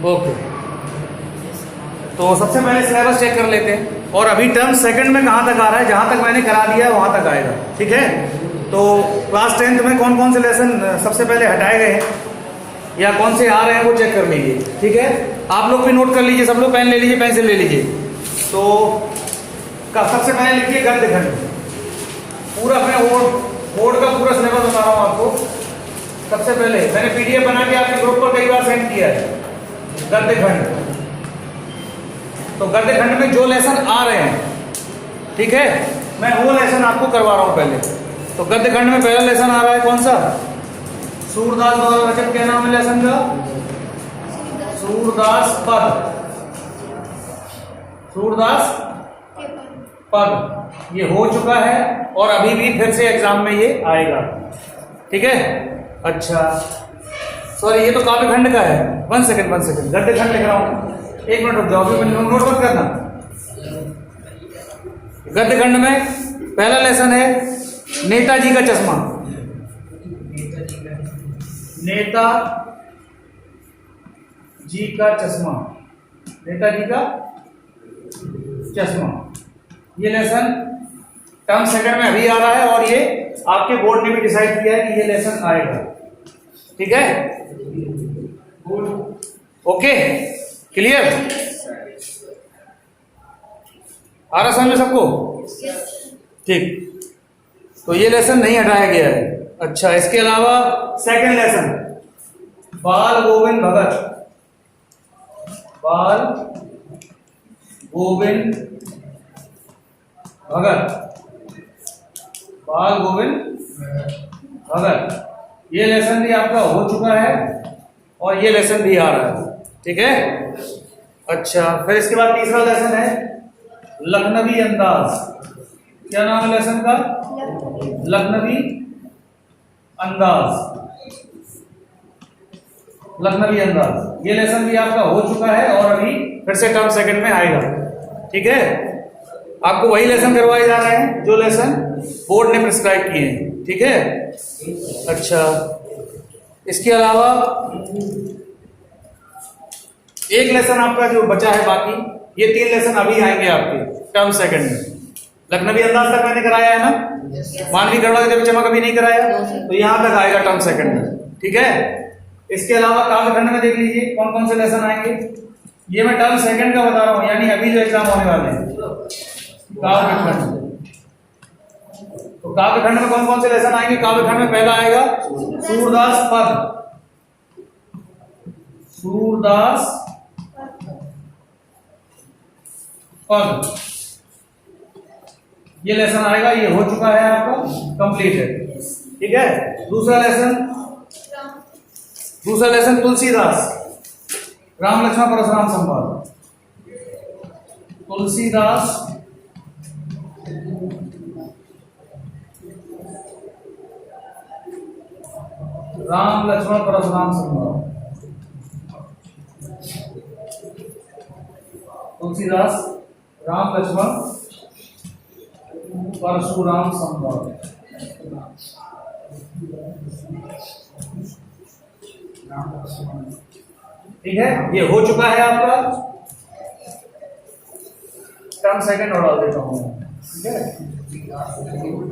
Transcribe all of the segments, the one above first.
Okay, तो सबसे पहले सिलेबस चेक कर लेते हैं। और अभी टर्म सेकंड में कहाँ तक आ रहा है, जहाँ तक मैंने करा दिया है वहाँ तक आएगा, ठीक है। तो क्लास 10th में कौन कौन से लेसन सबसे पहले हटाए गए हैं या कौन से आ रहे हैं वो चेक कर लीजिए, ठीक है। आप लोग भी नोट कर लीजिए, सब लोग पेन ले लीजिए, पेंसिल ले लीजिए। तो सबसे पहले लिखिए गद्य खंड, पूरा अपने बोर्ड का पूरा सिलेबस बता रहा हूँ आपको। सबसे पहले मैंने पीडीएफ बना के आपके ग्रुप पर कई बार सेंड किया है, गद्य खंड। तो गद्य खंड में जो लेसन आ रहे हैं, ठीक है, मैं वो लेसन आपको करवा रहा हूं पहले। तो गद्य खंड में पहला लेसन आ रहा है कौन सा, सूरदास द्वारा रचित, क्या नाम है लेसन का, सूरदास पद, सूरदास पद। ये हो चुका है और अभी भी फिर से एग्जाम में ये आएगा, ठीक है। अच्छा सॉरी, ये तो काव्य खंड का है। वन सेकंड गद्य खंड लिख रहा हूं, एक मिनट रुक जाओ, अभी नोट मत करना। गद्य खंड में पहला लेसन है नेताजी का चश्मा, नेताजी का चश्मा, नेताजी का चश्मा। ये लेसन टर्म सेकंड में अभी आ रहा है और ये आपके बोर्ड ने भी डिसाइड किया है कि ये लेसन आएगा, ठीक है। ओके, क्लियर, आ रहा समझ सबको, ठीक। तो ये लेसन नहीं हटाया गया है। अच्छा, इसके अलावा सेकंड लेसन बाल गोविंद भगत, बाल गोविंद भगत, बाल गोविंद भगत। ये लेसन भी आपका हो चुका है और ये लेसन भी आ रहा है, ठीक है। अच्छा, फिर इसके बाद तीसरा लेसन है लखनवी अंदाज। क्या नाम है लेसन का, लखनवी अंदाज, लखनवी अंदाज। ये लेसन भी आपका हो चुका है और अभी फिर से टर्म सेकंड में आएगा, ठीक है। आपको वही लेसन करवाए जा रहे हैं जो लेसन बोर्ड ने प्रिस्क्राइब किए हैं, ठीक है। अच्छा, इसके अलावा एक लेसन आपका जो बचा है, बाकी ये 3 लेसन अभी आएंगे आपके टर्म सेकंड में। लखनवी अंदाज तक मैंने कराया है ना, मानवी गढ़वा के चमक अभी नहीं कराया, तो यहां तक आएगा टर्म सेकंड में, ठीक है। इसके अलावा काव्य खंड में देख लीजिए कौन कौन से लेसन आएंगे। ये मैं टर्म सेकंड का बता रहा हूं, यानी अभी जो एग्जाम होने वाले हैं। काव्य खंड, तो काव्य खंड में कौन कौन से लेसन आएंगे। काव्य खंड में पहला आएगा सूरदास पद, सूरदास पद, ये लेसन आएगा। ये हो चुका है, आपका कंप्लीट है, ठीक है। दूसरा लेसन तुलसीदास, राम लक्ष्मण परशुराम संवाद, तुलसीदास राम लक्ष्मण परशुराम संवाद, तुलसीदास राम लक्ष्मण परशुराम संवाद, ठीक है। ये हो चुका है आपका टर्म सेकंड, और डाल देता हूं, ठीक है।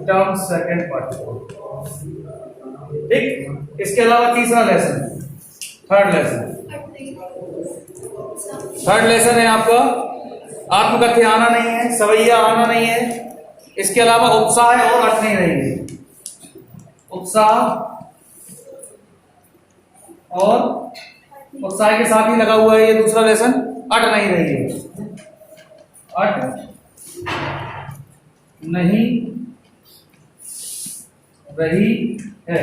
टर्म सेकंड पार्ट, ठीक। इसके अलावा तीसरा लेसन, थर्ड लेसन है आपका आत्मकथ्य आना नहीं है, सवैया आना नहीं है। इसके अलावा उत्साह है और अट नहीं रहेगी, उत्साह और उत्साह के साथ ही लगा हुआ है ये दूसरा लेसन, अट नहीं रही है, अट नहीं रही है।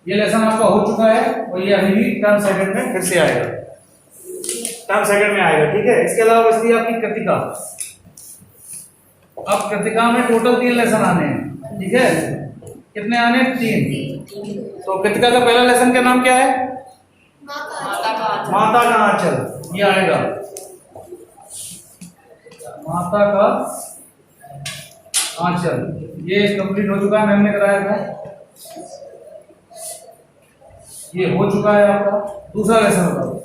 ये लेसन आपका हो चुका है और ये अभी भी टर्म सेकंड में फिर से आएगा, टर्म सेकंड में आएगा, ठीक है। इसके अलावा बचती है आपकी कृतिका। अब कृतिका में टोटल 3 लेसन आने हैं, ठीक है। कितने आने, 3। तो कृतिका का पहला लेसन का नाम क्या है, माता का आंचल, ये आएगा माता का आंचल। ये कंप्लीट हो चुका है, मैम ने कराया था, ये हो चुका है आपका। दूसरा लेसन बताओ,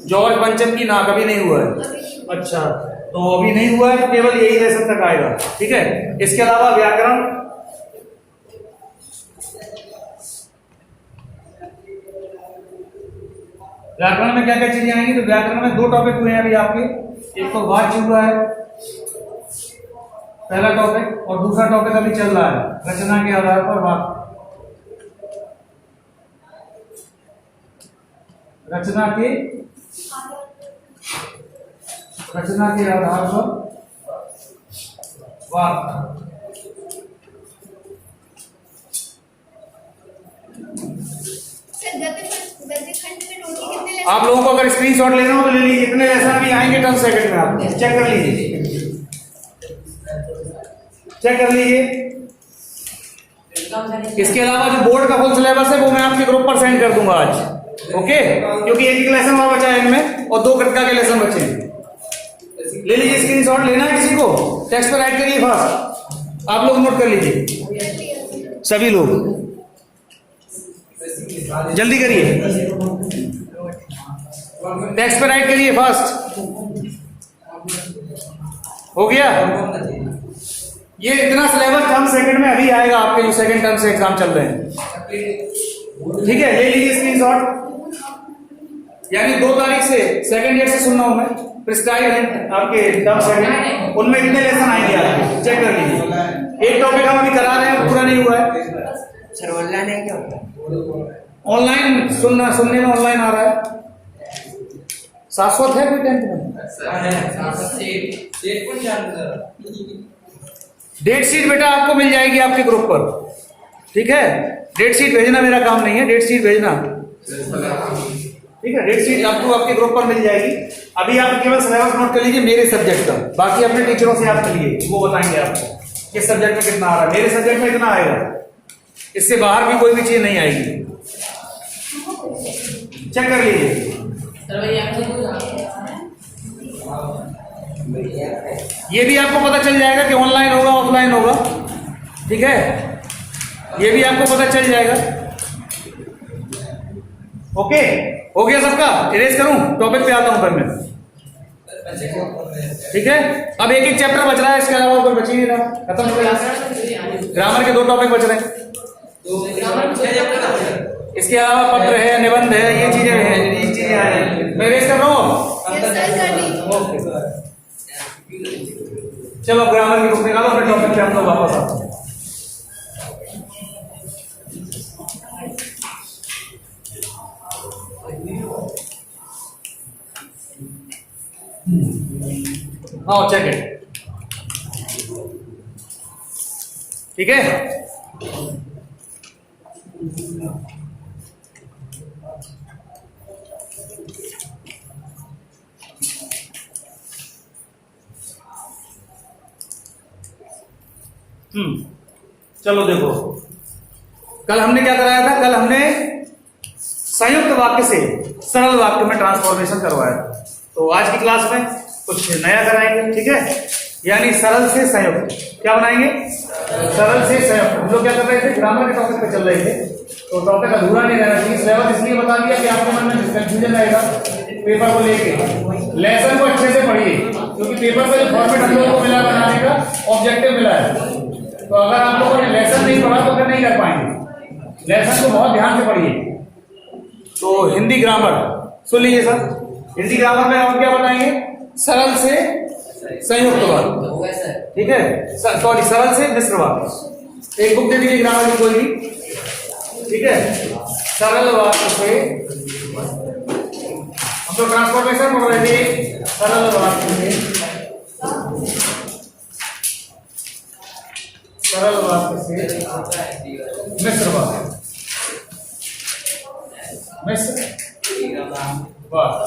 जॉर्ज पंचम की ना कभी नहीं हुआ है। अच्छा, तो अभी नहीं हुआ है तो केवल यही लेसन तक आएगा, ठीक है। इसके अलावा व्याकरण, व्याकरण में क्या क्या चीजें आएंगी? तो व्याकरण में 2 टॉपिक हुए हैं अभी आपके, एक तो वाच्य हुआ है पहला टॉपिक, और दूसरा टॉपिक अभी चल रहा है रचना के आधार पर वाक्य। रचना के आधार पर वाक्य। आप लोगों को अगर स्क्रीनशॉट लेना हो तो ले लीजिए, इतने लेसन भी आएंगे 10 सेकंड में, आप चेक कर लीजिए, चेक कर लीजिए। इसके अलावा जो बोर्ड का फुल सिलेबस है वो मैं आपके ग्रुप पर सेंड कर दूंगा आज, ओके, क्योंकि एक लेसन और बचा है इनमें और 2 कृतिका के लेसन बचे हैं। ले लीजिए स्क्रीनशॉट, लेना है किसी को? टेक्स्ट पर राइट करिए फास्ट, आप लोग नोट कर लीजिए, सभी लोग जल्दी करिए, टेक्स्ट पे राइट करिए फास्ट। हो गया? ये इतना सिलेबस टर्म सेकंड में अभी आएगा आपके, जो सेकंड टर्म से एग्जाम चल रहे हैं, ठीक है। ले लीजिए स्क्रीनशॉट, यानी 2 तारीख से सेकंड ईयर से सुनना हूं मैं, प्रिस्क्राइब है आपके टर्म सेकंड, उनमें कितने लेसन आएंगे आपके, चेक कर लीजिए। एक टॉपिक हम अभी करा रहे हैं, पूरा नहीं हुआ है सर। ऑनलाइन है क्या? ऑनलाइन सुनने में ऑनलाइन आ रहा है। शाश्वत है कोई 10th में? डेट शीट बेटा आपको मिल जाएगी आपके ग्रुप पर, ठीक है। डेट शीट भेजना मेरा काम नहीं है, डेट शीट भेजना, ठीक है। डेट शीट आपको आपके ग्रुप पर मिल जाएगी। अभी आप केवल सिलेबस नोट कर लीजिए मेरे सब्जेक्ट का, बाकी अपने टीचरों से आप करिए, वो बताएंगे आपको किस सब्जेक्ट में कितना आ रहा है। मेरे सब्जेक्ट में इतना आएगा, इससे बाहर भी कोई भी चीज नहीं आएगी, चेक कर लीजिए। ये भी आपको पता चल जाएगा कि ऑनलाइन होगा ऑफलाइन होगा, ठीक है, ये भी आपको पता चल जाएगा, ओके। हो गया सबका? इरेज करूं? टॉपिक पे आता हूं फिर मैं, ठीक है। अब एक एक चैप्टर बच रहा है, इसके अलावा कोई बच ही नहीं रहा, खत्म हो गया। ग्रामर के 2 टॉपिक बच रहे हैं, इसके अलावा पत्र है, निबंध है, ये चीजें हैं, ये चीजें आ रही हैं। मैं रेस कर रहा हूँ, ओके। चलो ग्रामर की बुक निकालो, फिर टॉपिक पे हम लोग वापस आते हैं। हाँ चेक इट, ठीक है। चलो देखो, कल हमने क्या कराया था? कल हमने संयुक्त वाक्य से सरल वाक्य में ट्रांसफॉर्मेशन करवाया। तो आज की क्लास में कुछ नया कराएंगे, ठीक है। यानी सरल से संयुक्त, क्या बनाएंगे? सरल से संयुक्त। हम लोग क्या कर रहे थे? ग्रामर के टॉपिक पे चल रहे थे, तो टॉपिक अधूरा नहीं रहना चाहिए। सिलेबस इसलिए बता दिया कि आपके मन में कंफ्यूजन रहेगा पेपर को लेके। लेसन को अच्छे से पढ़िए, क्योंकि पेपर का जो फॉर्मेट हम लोगों को मिला बनाने का, ऑब्जेक्टिव मिला है। तो अगर आप लोगों ने लेसन नहीं पढ़ा तो फिर नहीं कर पाएंगे। लेसन को बहुत ध्यान से पढ़िए। तो हिंदी ग्रामर सुन लीजिए सर। हिंदी ग्रामर में हम क्या बताएंगे? सरल से संयुक्त वाक्य, ठीक है, सॉरी सरल से मिश्र वाक्य। एक बुक दे दीजिए ग्रामर की कोई भी, ठीक है। सरल वाक्य से हम तो ट्रांसफॉर्मेशन पढ़ रहे थे। सरल वाक्य से सरल वाक्य से मिश्र वाक्य, मिश्र वाक्य।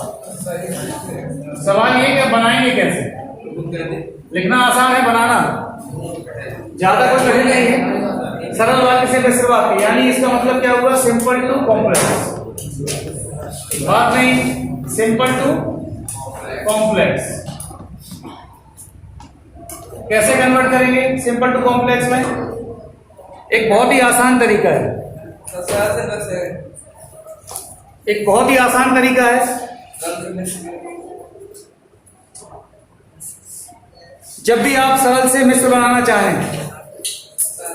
सवाल ये कि बनाएंगे कैसे? लिखना आसान है, बनाना ज्यादा कुछ कठिन नहीं है। सरल वाक्य से मिश्र वाक्य, यानी इसका मतलब क्या हुआ? Simple to complex. बात नहीं, सिंपल टू कॉम्प्लेक्स। कैसे कन्वर्ट करेंगे सिंपल टू कॉम्प्लेक्स में? एक बहुत ही आसान तरीका है, एक बहुत ही आसान तरीका है। जब भी आप सरल से मिश्र बनाना चाहें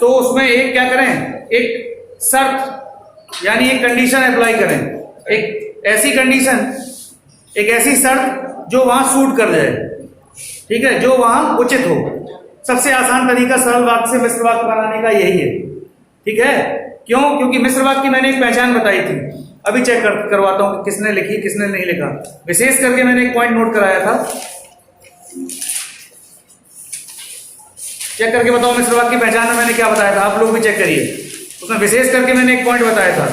तो उसमें एक क्या करें, एक शर्त यानी एक कंडीशन अप्लाई करें, एक ऐसी कंडीशन, एक ऐसी शर्त जो वहां सूट कर जाए, ठीक है, जो वहां उचित हो। सबसे आसान तरीका सरल वाक्य से मिश्र वाक्य बनाने का यही है, ठीक है। क्यों? क्योंकि मिश्र वाक्य की मैंने एक पहचान बताई थी, अभी चेक करवाता हूं कि किसने लिखी किसने नहीं लिखा। विशेष करके मैंने एक पॉइंट नोट कराया था, चेक करके बताओ मिश्र वाक्य की पहचान में मैंने क्या बताया था, आप लोग भी चेक करिए। उसमें विशेष करके मैंने एक पॉइंट बताया था,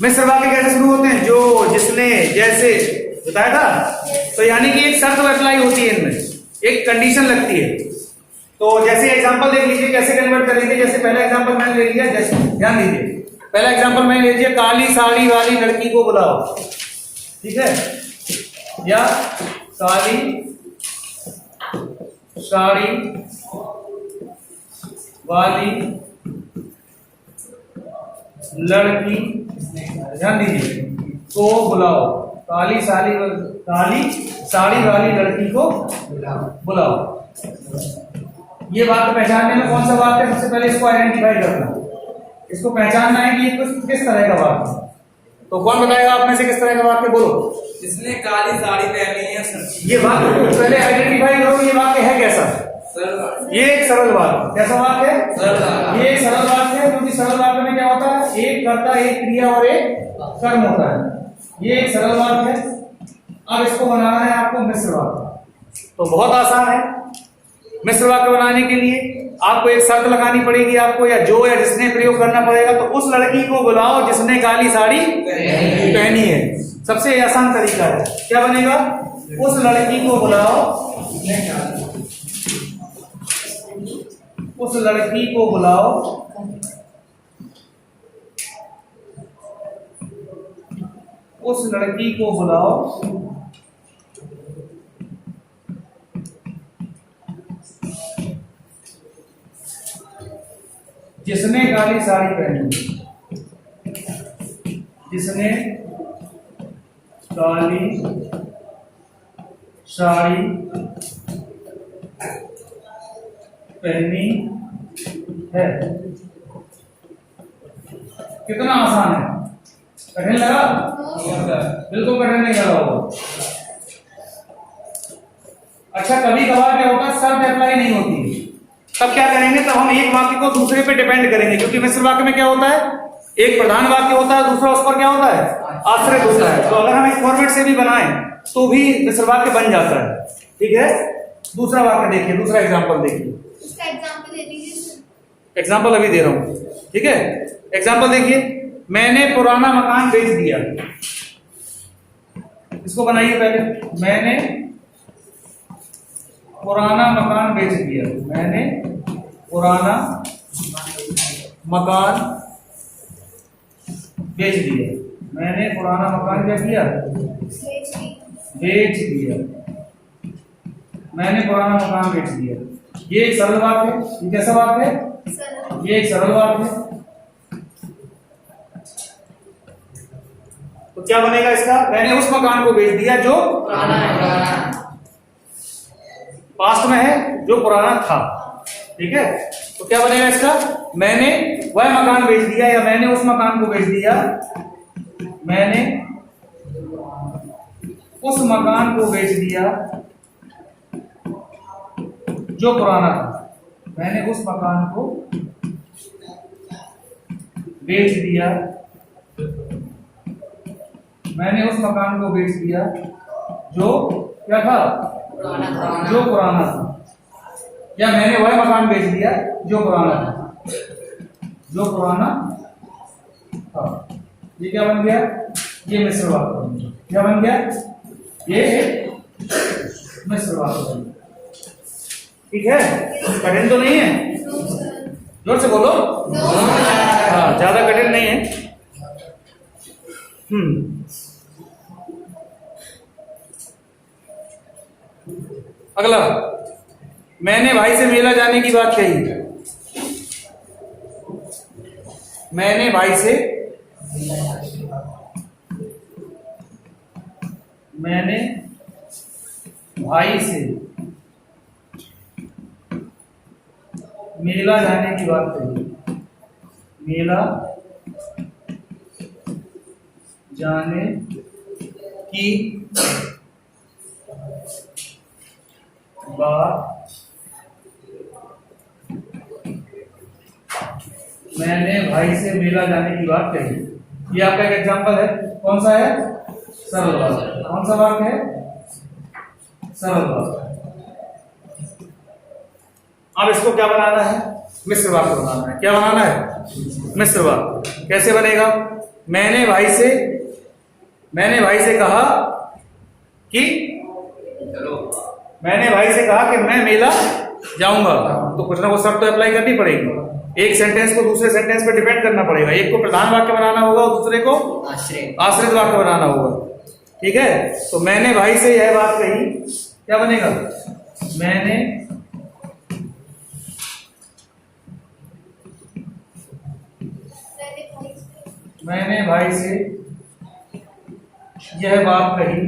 मिश्र वाक्य कैसे शुरू होते हैं, जो, जिसने, जैसे बताया था। तो यानी कि एक शर्त अप्लाई होती है, इनमें एक कंडीशन लगती है। तो जैसे एग्जांपल देख लीजिए कैसे कन्वर्ट करेंगे। जैसे पहला एग्जांपल मैंने ले लिया, जैसे ध्यान दीजिए, पहला एग्जांपल मैंने ले लिया, काली साड़ी वाली लड़की को बुलाओ, ठीक है, या काली साड़ी वाली लड़की, ध्यान दीजिए, को बुलाओ, काली साड़ी वाली लड़की को बुलाओ। ये वाक्य पहचानने में कौन सा वाक्य है, सबसे पहले इसको आइडेंटिफाई करना, इसको पहचानना है कि किस तरह का वाक्य। तो कौन बताएगा आप में से किस तरह का वाक्य, बोलो। जिसने काली साड़ी पहनी है। ये वाक्य पहले आइडेंटिफाई करो, ये वाक्य है कैसा, ये एक सरल वाक्य। कैसा वाक्य है? ये एक सरल वाक्य है, क्योंकि सरल वाक्य में क्या होता है, एक कर्ता, एक क्रिया और एक कर्म होता है। ये एक सरल वाक्य है। अब इसको बनाना है आपको मिश्र वाक्य, तो बहुत आसान है। मिश्र वाक्य बनाने के लिए आपको एक शर्त लगानी पड़ेगी, आपको या जो या जिसने प्रयोग करना पड़ेगा। तो उस लड़की को बुलाओ जिसने काली साड़ी पहनी है, सबसे आसान तरीका है। क्या बनेगा, उस लड़की को बुलाओ, उस लड़की को बुलाओ उस लड़की को बुलाओ जिसने काली साड़ी पहनी, जिसने काली साड़ी पहनी है। कितना आसान है, कठिन लगा? बिल्कुल कठिन नहीं लगा होगा। अच्छा, कभी कभार क्या होता है, शर्त अप्लाई नहीं होती, तब क्या करेंगे, तब हम एक वाक्य को दूसरे पे डिपेंड करेंगे, क्योंकि मिश्र वाक्य में क्या होता है, एक प्रधान वाक्य होता है, दूसरा उस पर क्या होता है, आश्रित होता है। तो अगर हम इस फॉर्मेट से भी बनाएं तो भी मिश्र वाक्य बन जाता है, ठीक है। दूसरा वाक्य देखिए, दूसरा एग्जांपल देखिए, एग्जाम्पल अभी दे रहा हूं, ठीक है। एग्जाम्पल देखिए, मैंने पुराना मकान बेच दिया। इसको बनाइए पहले, मैंने पुराना मकान बेच दिया, मैंने पुराना मकान बेच दिया, मैंने पुराना मकान क्या किया, बेच दिया, मैंने पुराना मकान बेच दिया। ये एक सरल वाक्य है। ये कैसा वाक्य है, ये एक सरल वाक्य है। तो क्या बनेगा इसका, मैंने उस मकान को बेच दिया जो पास्ट में है, जो पुराना था, ठीक है। तो क्या बनेगा इसका, मैंने वह मकान बेच दिया, या मैंने उस मकान को बेच दिया, मैंने उस मकान को बेच दिया जो पुराना था, मैंने उस मकान को बेच दिया, मैंने उस मकान को बेच दिया जो क्या था, जो पुराना था, या मैंने वह मकान बेच दिया जो पुराना था, जो पुराना था। ये क्या बन गया, ये मिश्र वाक्य बन गया। क्या बन गया, ये मिश्र वाक्य बन गया, ठीक है। कठिन तो नहीं है, जोर से बोलो। हाँ, ज्यादा कठिन नहीं है। अगला, मैंने भाई से मेला जाने की बात कही। मैंने भाई से मेला जाने की बात कही। मेला जाने की बात मैंने भाई से मेला जाने की बात कही। ये आपका एक एग्जांपल है। कौन सा है? सरल वाक्य। कौन सा वाक्य है? सरल वाक्य। अब इसको क्या बनाना है? मिश्र वाक्य बनाना है। क्या बनाना है? मिश्र वाक्य। कैसे बनेगा? मैंने भाई से कहा कि मैं मेला जाऊंगा। तो कुछ ना कुछ शर्त तो अप्लाई करनी पड़ेगी। एक सेंटेंस को दूसरे सेंटेंस पे डिपेंड करना पड़ेगा। एक को प्रधान वाक्य बनाना होगा और दूसरे को आश्रित वाक्य बनाना होगा। ठीक है, तो मैंने भाई से यह बात कही, क्या बनेगा? मैंने भाई से यह बात कही।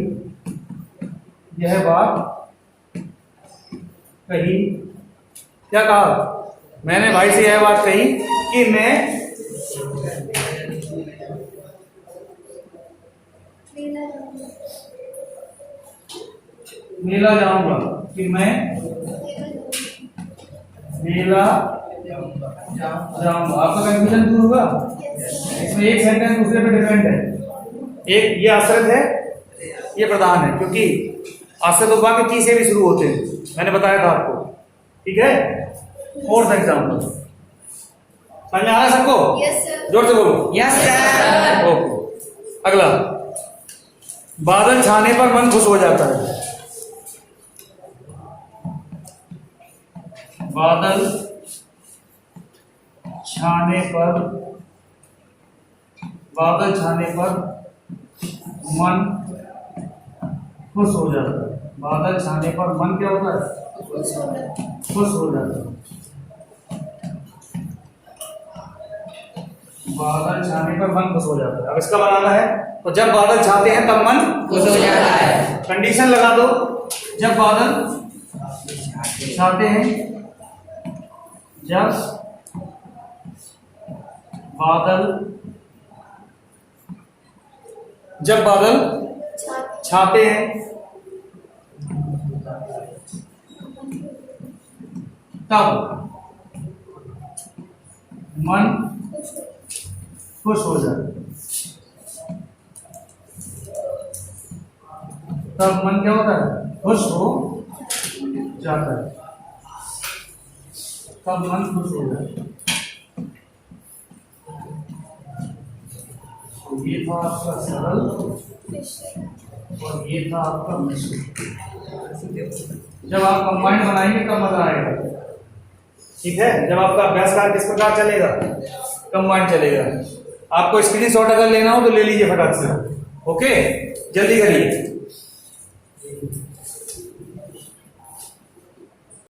क्या कहा? मैंने भाई से यह बात कही कि मैं मेला जाऊंगा। कि मैं मेला जाऊंगा। आपका कंफ्यूजन दूर हुआ? इसमें एक सेंटेंस दूसरे पे डिपेंड है। एक ये आश्रित है, ये प्रधान है, क्योंकि आश्रित उपवाक्य की से भी शुरू होते हैं। मैंने बताया था आपको। ठीक है, फोर्थ एग्जाम्पल समझ में आ रहा है सबको? Yes sir. जोर से बोलो। Yes sir. ओके, अगला, बादल छाने पर मन खुश हो जाता है। बादल छाने पर मन खुश हो जाता है। बादल छाने पर मन क्या होता है? खुश हो जाता है। बादल छाने पर मन खुश हो जाता है। अब इसका बनाना है, तो जब बादल छाते हैं तब मन खुश हो जाता है। कंडीशन लगा दो। जब बादल छाते हैं, जब बादल छाते हैं तब मन खुश हो जाता है। तब मन क्या होता है? खुश हो जाता है। तब मन खुश हो जाता है। तो ये था आपका सरल और ये था आपका मिश्र। जब आप कंबाइंड बनाएंगे तब मजा आएगा। ठीक है, जब आपका अभ्यास कार्य किस प्रकार चलेगा? कंबाइंड चलेगा। आपको स्क्रीनशॉट अगर लेना हो तो ले लीजिए फटाक से। ओके, जल्दी करिए।